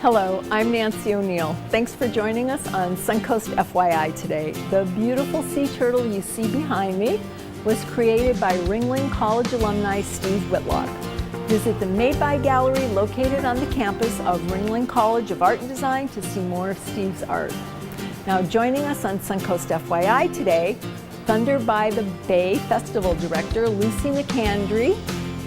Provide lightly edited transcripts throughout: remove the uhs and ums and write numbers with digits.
Hello, I'm Nancy O'Neill. Thanks for joining us on Suncoast FYI today. The beautiful sea turtle you see behind me was created by Ringling College alumni Steve Whitlock. Visit the Made By Gallery located on the campus of Ringling College of Art and Design to see more of Steve's art. Now joining us on Suncoast FYI today, Thunder by the Bay Festival Director Lucy McAndry,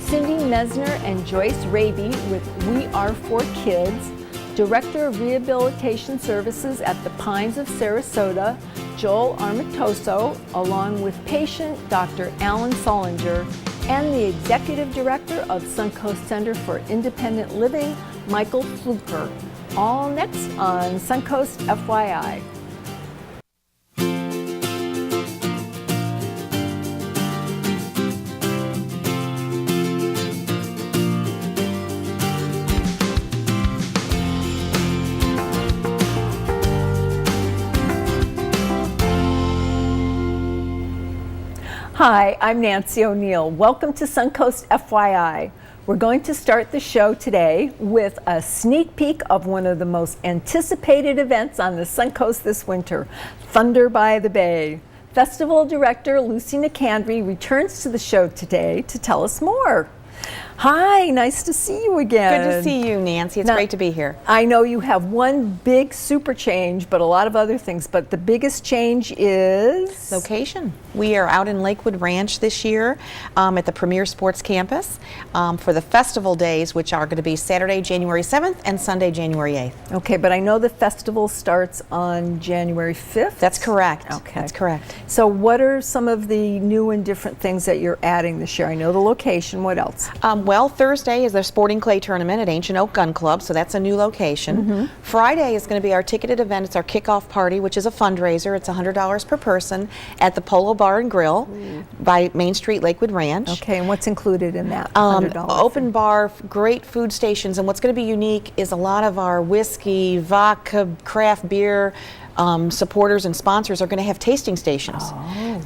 Cindy Mesner and Joyce Raby with We Are For Kidz, Director of Rehabilitation Services at the Pines of Sarasota, Joel Armatoso, along with patient Dr. Alan Solinger, and the Executive Director of Suncoast Center for Independent Living, Michael Fluker. All next on Suncoast FYI. Hi, I'm Nancy O'Neill. Welcome to Suncoast FYI. We're going to start the show today with a sneak peek of one of the most anticipated events on the Suncoast this winter, Thunder by the Bay. Festival Director Lucy McAndry returns to the show today to tell us more. Hi, nice to see you again. Good to see you, Nancy. It's great to be here. I know you have one big super change, but a lot of other things. But the biggest change is? Location. We are out in Lakewood Ranch this year at the Premier Sports Campus for the festival days, which are going to be Saturday, January 7th and Sunday, January 8th. Okay, but I know the festival starts on January 5th? That's correct. Okay. That's correct. So what are some of the new and different things that you're adding this year? I know the location. What else? Well, Thursday is their Sporting Clay Tournament at Ancient Oak Gun Club, so that's a new location. Mm-hmm. Friday is going to be our ticketed event. It's our kickoff party, which is a fundraiser. It's $100 per person at the Polo Bar and Grill by Main Street, Lakewood Ranch. Okay, and what's included in that $100? Open bar, great food stations, and what's going to be unique is a lot of our whiskey, vodka, craft beer supporters and sponsors are going to have tasting stations.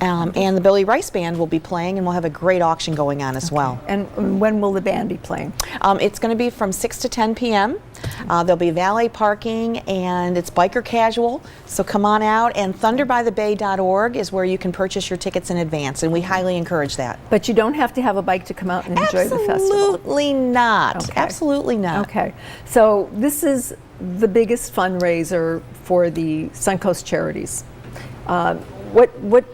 And the Billy Rice Band will be playing, and we'll have a great auction going on as well. And when will the band be playing? It's going to be from 6 to 10 p.m. There'll be valet parking, and it's biker casual, so come on out. And thunderbythebay.org is where you can purchase your tickets in advance, and we highly encourage that. But you don't have to have a bike to come out and enjoy the festival? Absolutely not. Okay. Absolutely not. Okay, so this is the biggest fundraiser for the Suncoast charities. What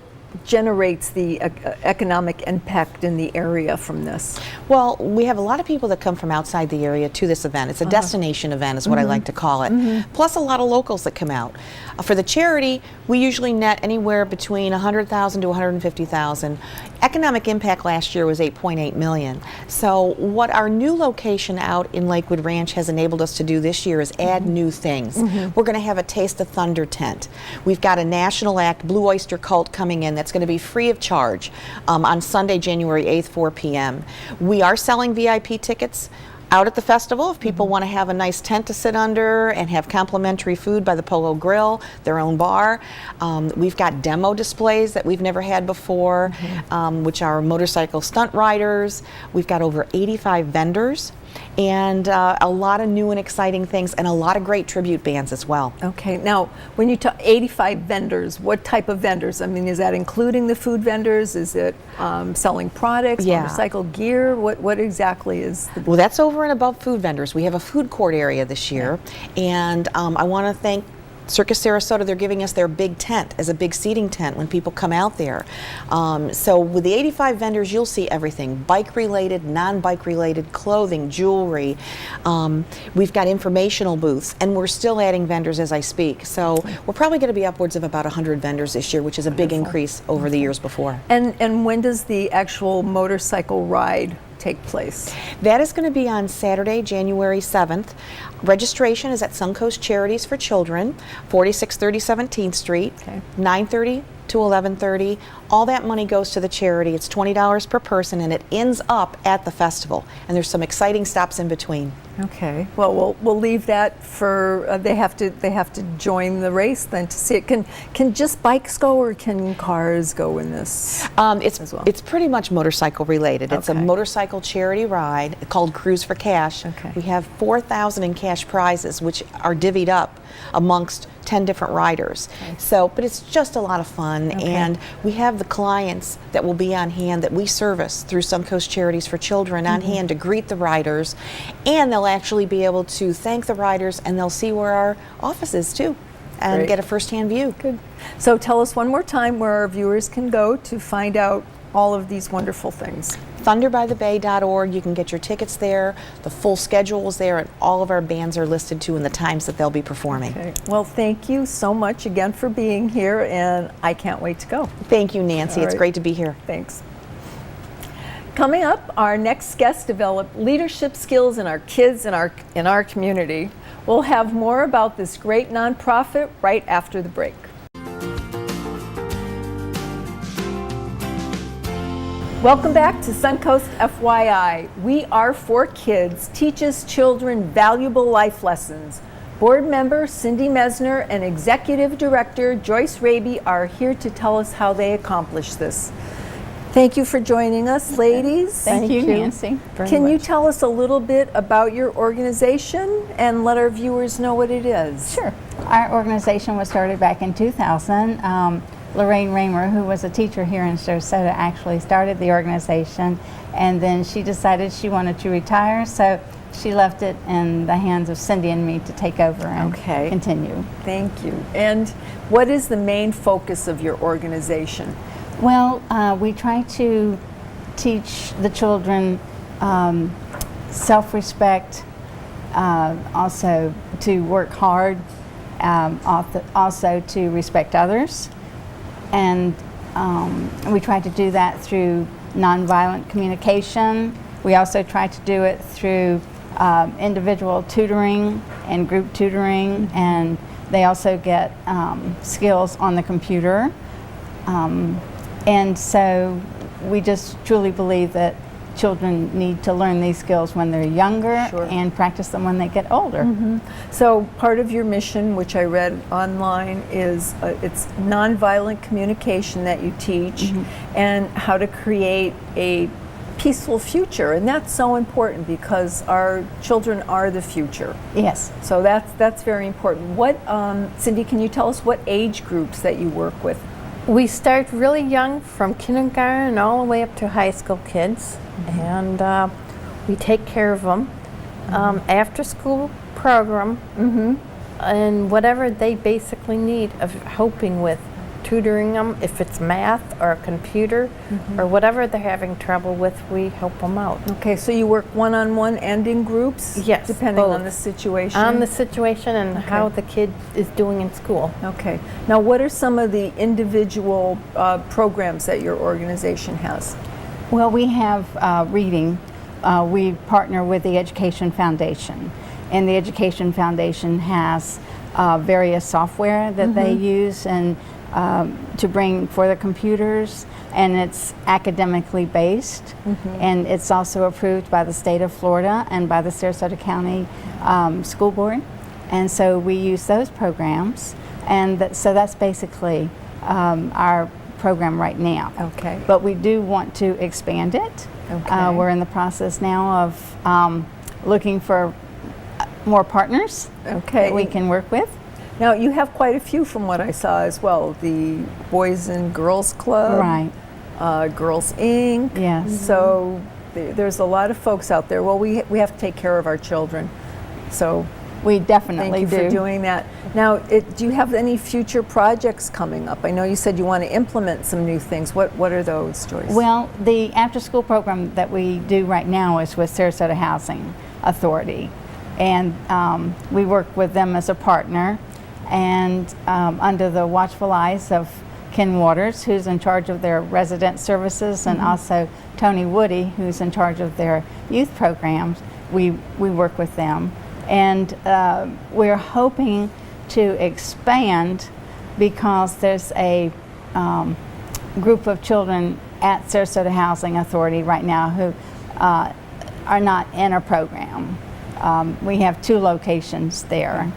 generates the economic impact in the area from this? Well, we have a lot of people that come from outside the area to this event. It's a destination event is what I like to call it. Plus a lot of locals that come out. For the charity, we usually net anywhere between $100,000 to $150,000. Economic impact last year was $8.8 million. So what our new location out in Lakewood Ranch has enabled us to do this year is add new things. We're going to have a Taste of Thunder tent. We've got a national act, Blue Oyster Cult, coming in that's going to be free of charge on Sunday, January 8th, 4 p.m. We are selling VIP tickets out at the festival if people want to have a nice tent to sit under and have complimentary food by the Polo Grill, their own bar. We've got demo displays that we've never had before, which are motorcycle stunt riders. We've got over 85 vendors and a lot of new and exciting things, and a lot of great tribute bands as well. Okay, now when you talk 85 vendors, what type of vendors? I mean, is that including the food vendors? Is it selling products, motorcycle gear? What exactly is the... Well, that's over and above food vendors. We have a food court area this year, and I want to thank Circus Sarasota. They're giving us their big tent as a big seating tent when people come out there. So with the 85 vendors, you'll see everything, bike related, non-bike related, clothing, jewelry. We've got informational booths, and we're still adding vendors as I speak. So we're probably going to be upwards of about 100 vendors this year, which is a big increase over the years before. And when does the actual motorcycle ride take place? That is going to be on Saturday, January 7th. Registration is at Suncoast Charities for Children, 4630 17th Street, 9:30 to 11:30. All that money goes to the charity. It's $20 per person, and it ends up at the festival. And there's some exciting stops in between. Okay. Well, we'll leave that for they have to join the race then to see it. Can just bikes go, or can cars go in this? It's pretty much motorcycle related. It's a Okay. motorcycle charity ride called Cruise for Cash. Okay. We have $4,000 in cash cash prizes, which are divvied up amongst 10 different riders. So, but it's just a lot of fun, and we have the clients that will be on hand that we service through Suncoast Charities for Children on hand to greet the riders, and they'll actually be able to thank the riders, and they'll see where our office is too, and get a first-hand view. Good. So tell us one more time where our viewers can go to find out all of these wonderful things. thunderbythebay.org. You can get your tickets there. The full schedule is there, and all of our bands are listed too, and the times that they'll be performing. Okay. Well, thank you so much again for being here, and I can't wait to go. Thank you, Nancy. All It's right. great to be here. Thanks. Coming up, our next guest developed leadership skills in our kids in our community. We'll have more about this great nonprofit right after the break. Welcome back to Suncoast FYI. We Are For Kids teaches children valuable life lessons. Board member Cindy Mesner and Executive Director Joyce Raby are here to tell us how they accomplish this. Thank you for joining us, ladies. Thank you, Nancy. Can you tell us a little bit about your organization and let our viewers know what it is? Sure. Our organization was started back in 2000. Lorraine Raymer, who was a teacher here in Sarasota, actually started the organization, and then she decided she wanted to retire, so she left it in the hands of Cindy and me to take over and continue. Thank you. And what is the main focus of your organization? Well, we try to teach the children self-respect, also to work hard, also to respect others. And we try to do that through nonviolent communication. We also try to do it through individual tutoring and group tutoring, and they also get skills on the computer. And so we just truly believe that children need to learn these skills when they're younger and practice them when they get older. So part of your mission, which I read online, is it's nonviolent communication that you teach and how to create a peaceful future, and that's so important because our children are the future. Yes. So that's very important. What, Cindy, can you tell us what age groups that you work with? We start really young, from kindergarten all the way up to high school kids, and we take care of them. After school program, and whatever they basically need of helping with, tutoring them, if it's math or a computer or whatever they're having trouble with, we help them out. Okay, so you work one-on-one and in groups? Yes, depending both. on the situation? On the situation and how the kid is doing in school. Okay. Now, what are some of the individual programs that your organization has? Well, we have reading. We partner with the Education Foundation, and the Education Foundation has various software that they use and to bring for the computers, and it's academically based, and it's also approved by the state of Florida and by the Sarasota County School Board, and so we use those programs, and so that's basically our program right now. Okay. But we do want to expand it. Okay. We're in the process now of looking for more partners that we can work with. Now, you have quite a few from what I saw as well. The Boys and Girls Club. Right. Girls Inc. Yes. So there's a lot of folks out there. Well, we have to take care of our children. So we definitely thank you for doing that. Now, do you have any future projects coming up? I know you said you want to implement some new things. What are those, Joyce? Well, the after-school program that we do right now is with Sarasota Housing Authority, and we work with them as a partner, and under the watchful eyes of Ken Waters, who's in charge of their resident services, and also Tony Woody, who's in charge of their youth programs. We work with them, and we're hoping to expand because there's a group of children at Sarasota Housing Authority right now who are not in a program. We have 2 locations there.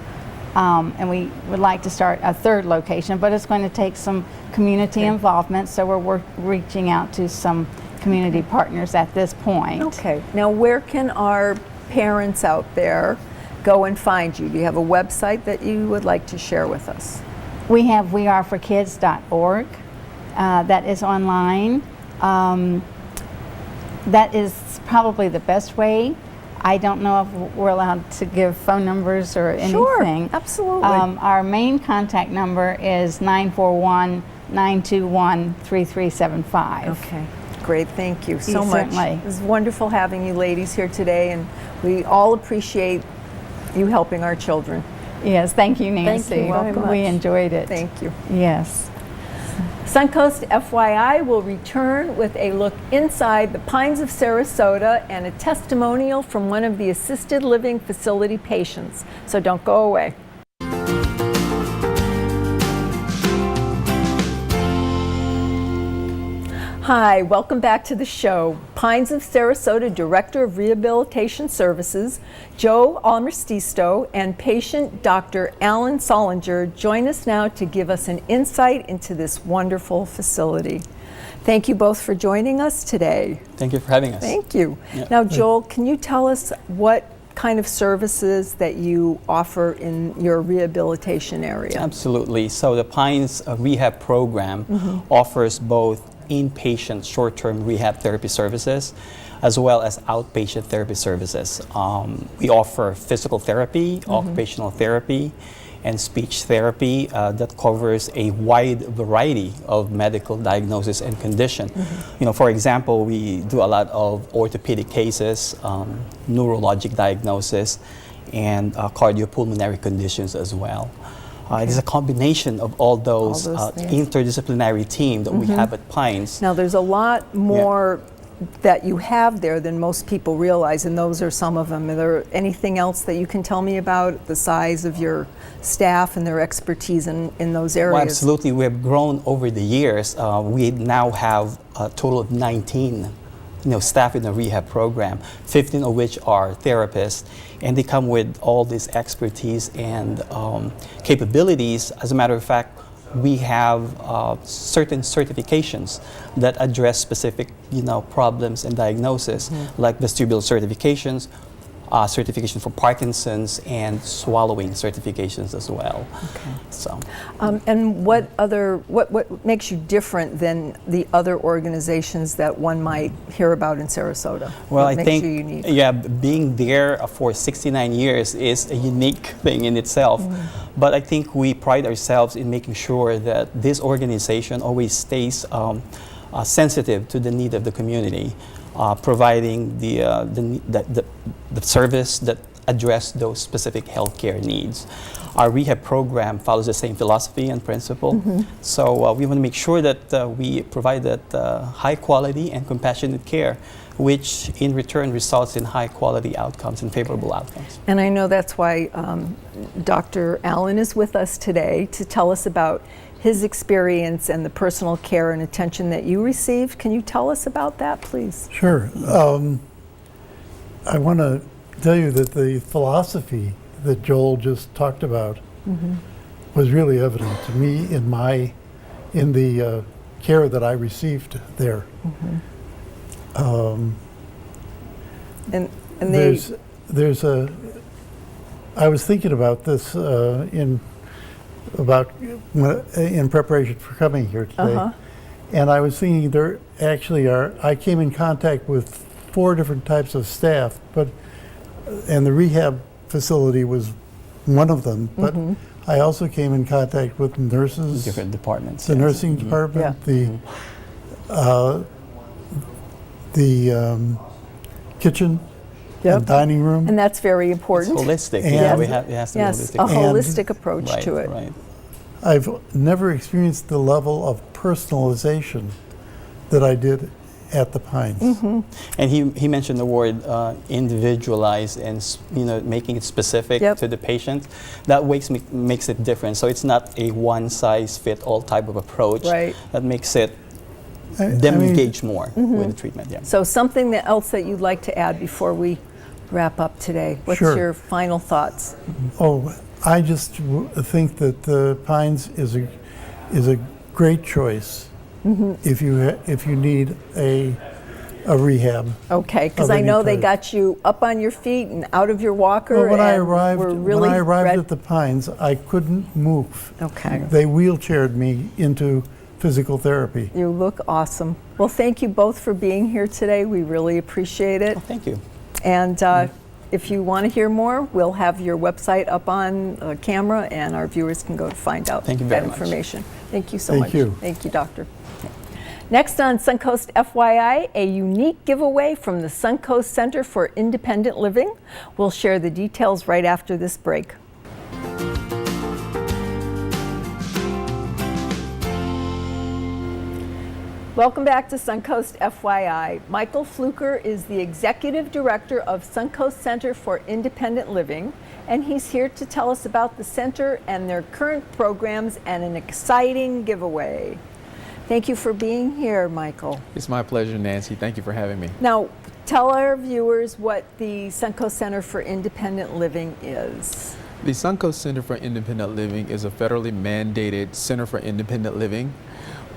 And we would like to start a 3rd location, but it's going to take some community involvement, so we're reaching out to some community partners at this point. Okay. Now, where can our parents out there go and find you? Do you have a website that you would like to share with us? We have weareforkids.org. That is online. That is probably the best way. I don't know if we're allowed to give phone numbers or anything. Sure, absolutely. Our main contact number is 941-921-3375. Okay, great. Thank you so much. Certainly. It was wonderful having you ladies here today, and we all appreciate you helping our children. Yes, thank you, Nancy. Thank you very much. We enjoyed it. Thank you. Yes. Suncoast FYI will return with a look inside the Pines of Sarasota and a testimonial from one of the assisted living facility patients. So don't go away. Hi, welcome back to the show. Pines of Sarasota Director of Rehabilitation Services, Joe Almerstisto, and patient Dr. Alan Solinger join us now to give us an insight into this wonderful facility. Thank you both for joining us today. Thank you for having us. Thank you. Yeah. Now, Joel, can you tell us what kind of services that you offer in your rehabilitation area? Absolutely. So the Pines Rehab program offers both inpatient short-term rehab therapy services as well as outpatient therapy services. We offer physical therapy, occupational therapy, and speech therapy that covers a wide variety of medical diagnosis and condition. You know, for example, we do a lot of orthopedic cases, neurologic diagnosis, and cardiopulmonary conditions as well. It is a combination of all those things. interdisciplinary team that we have at Pines. Now, there's a lot more that you have there than most people realize, and those are some of them. Is there anything else that you can tell me about the size of your staff and their expertise in those areas? Well, absolutely. We have grown over the years. We now have a total of 19 staff in the rehab program, 15 of which are therapists, and they come with all this expertise and capabilities. As a matter of fact, we have certain certifications that address specific problems and diagnosis, like vestibular certifications, certification for Parkinson's, and swallowing certifications as well. Okay. So, and what makes you different than the other organizations that one might hear about in Sarasota? well, what I makes think you unique? being there for 69 years is a unique thing in itself. But I think we pride ourselves in making sure that this organization always stays sensitive to the need of the community, providing the service that address those specific healthcare needs. Our rehab program follows the same philosophy and principle. So we want to make sure that we provide that high quality and compassionate care, which in return results in high quality outcomes and favorable outcomes. And I know that's why Dr. Allen is with us today to tell us about his experience and the personal care and attention that you received. Can you tell us about that, please? Sure. I want to tell you that the philosophy that Joel just talked about was really evident to me in the care that I received there. And I was thinking about this in preparation for coming here today, and I was thinking there actually I came in contact with 4 different types of staff, and the rehab facility was one of them, but I also came in contact with nurses, Different departments. the yes. nursing department, the kitchen Yep. and dining room. And that's very It's important. holistic. And- Yeah, it has to Yes, be a holistic. holistic approach Right, to it. right. I've never experienced the level of personalization that I did at the Pines. And he mentioned the word individualized and making it specific Yep. to the patient. That makes it different. So it's not a one size fit all type of approach. Right. That makes it I them mean, engage more with the treatment. Yeah. So something else that you'd like to add before we wrap up today? What's Sure. your final thoughts? Oh, I just think that the Pines is a great choice if you need a a rehab. Okay, because of I any know they type. got you up on your feet and out of your walker. Well, when I and arrived, were really at the Pines, I couldn't move. Okay. They wheelchaired me into physical therapy. You look awesome. Well, thank you both for being here today. We really appreciate it. Well, thank you. And if you want to hear more, we'll have your website up on camera, and our viewers can go to find out Thank you that very much. information. Thank you so Thank much. you. Thank you, Doctor. Next on Suncoast FYI, a unique giveaway from the Suncoast Center for Independent Living. We'll share the details right after this break. Welcome back to Suncoast FYI. Michael Fluker is the Executive Director of Suncoast Center for Independent Living, and he's here to tell us about the center and their current programs and an exciting giveaway. Thank you for being here, Michael. It's my pleasure, Nancy. Thank you for having me. Now, tell our viewers what the Suncoast Center for Independent Living is. The Suncoast Center for Independent Living is a federally mandated center for independent living.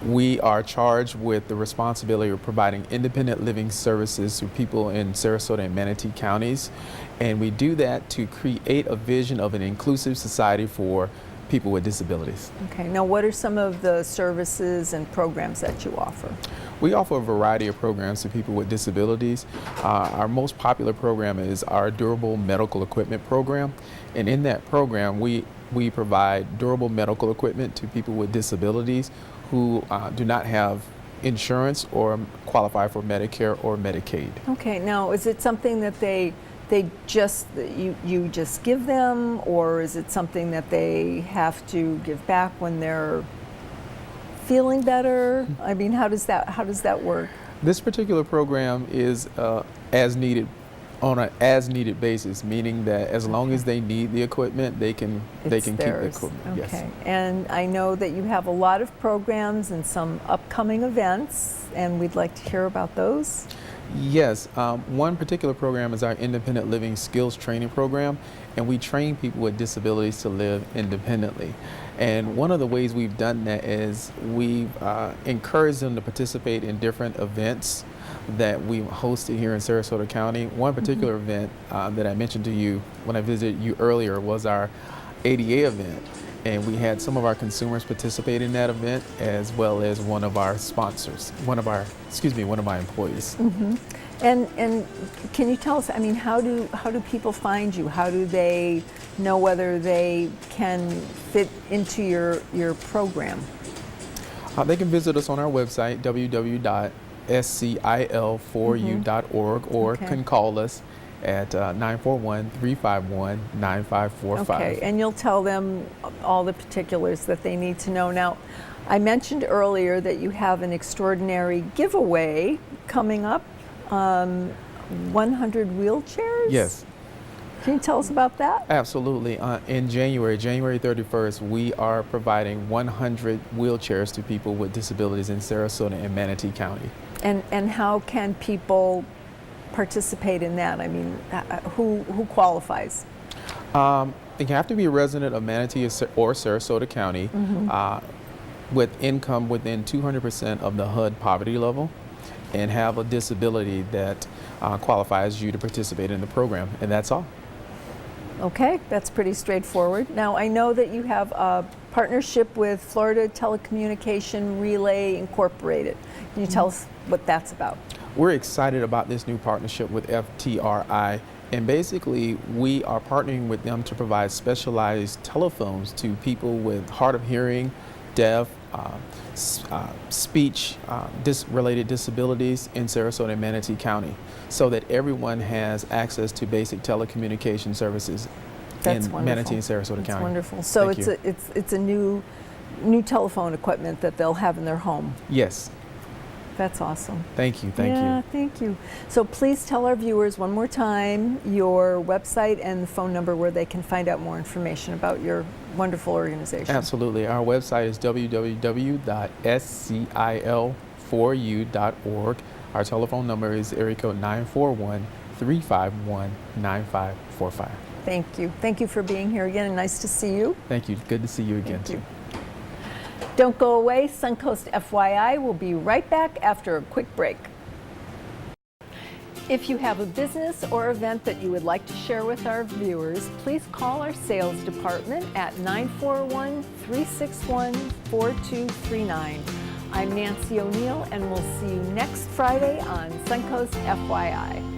We are charged with the responsibility of providing independent living services to people in Sarasota and Manatee counties. And we do that to create a vision of an inclusive society for people with disabilities. Okay, now what are some of the services and programs that you offer? We offer a variety of programs to people with disabilities. Our most popular program is our Durable Medical Equipment Program. And in that program, we provide durable medical equipment to people with disabilities who do not have insurance or qualify for Medicare or Medicaid. Okay, now is it something that you just give them, or is it something that they have to give back when they're feeling better? I mean, how does that work? This particular program is as needed, on an as needed basis, meaning that as long as they need the equipment, they can keep the equipment. Okay. Yes. And I know that you have a lot of programs and some upcoming events, and we'd like to hear about those. Yes, one particular program is our Independent Living Skills Training Program, and we train people with disabilities to live independently. And one of the ways we've done that is we've encouraged them to participate in different events that we hosted here in Sarasota County. One particular event that I mentioned to you when I visited you earlier was our ADA event. And we had some of our consumers participate in that event, as well as one of our sponsors, one of my employees. Mm-hmm. And can you tell us, I mean, how do people find you? How do they know whether they can fit into your program? They can visit us on our website, www.scil4u.org, or can call us at 941-351-9545. Okay, and you'll tell them all the particulars that they need to know. Now, I mentioned earlier that you have an extraordinary giveaway coming up, 100 wheelchairs? Yes. Can you tell us about that? Absolutely. In January 31st, we are providing 100 wheelchairs to people with disabilities in Sarasota and Manatee County. And how can people participate in that? I mean, who qualifies? You have to be a resident of Manatee or Sarasota County with income within 200% of the HUD poverty level and have a disability that qualifies you to participate in the program, and that's all. Okay, that's pretty straightforward. Now, I know that you have a partnership with Florida Telecommunication Relay Incorporated. Can you tell us what that's about? We're excited about this new partnership with FTRI, and basically we are partnering with them to provide specialized telephones to people with hard of hearing, deaf, speech related disabilities in Sarasota and Manatee County, so that everyone has access to basic telecommunication services in Manatee and Sarasota County. That's wonderful. So it's a new telephone equipment that they'll have in their home. Yes. That's awesome. Thank you. Yeah, thank you. So please tell our viewers one more time your website and the phone number where they can find out more information about your wonderful organization. Absolutely. Our website is www.scil4u.org. Our telephone number is area code 941-351-9545. Thank you. Thank you for being here again, and nice to see you. Thank you. Good to see you again, too. Don't go away. Suncoast FYI will be right back after a quick break. If you have a business or event that you would like to share with our viewers, please call our sales department at 941-361-4239. I'm Nancy O'Neill, and we'll see you next Friday on Suncoast FYI.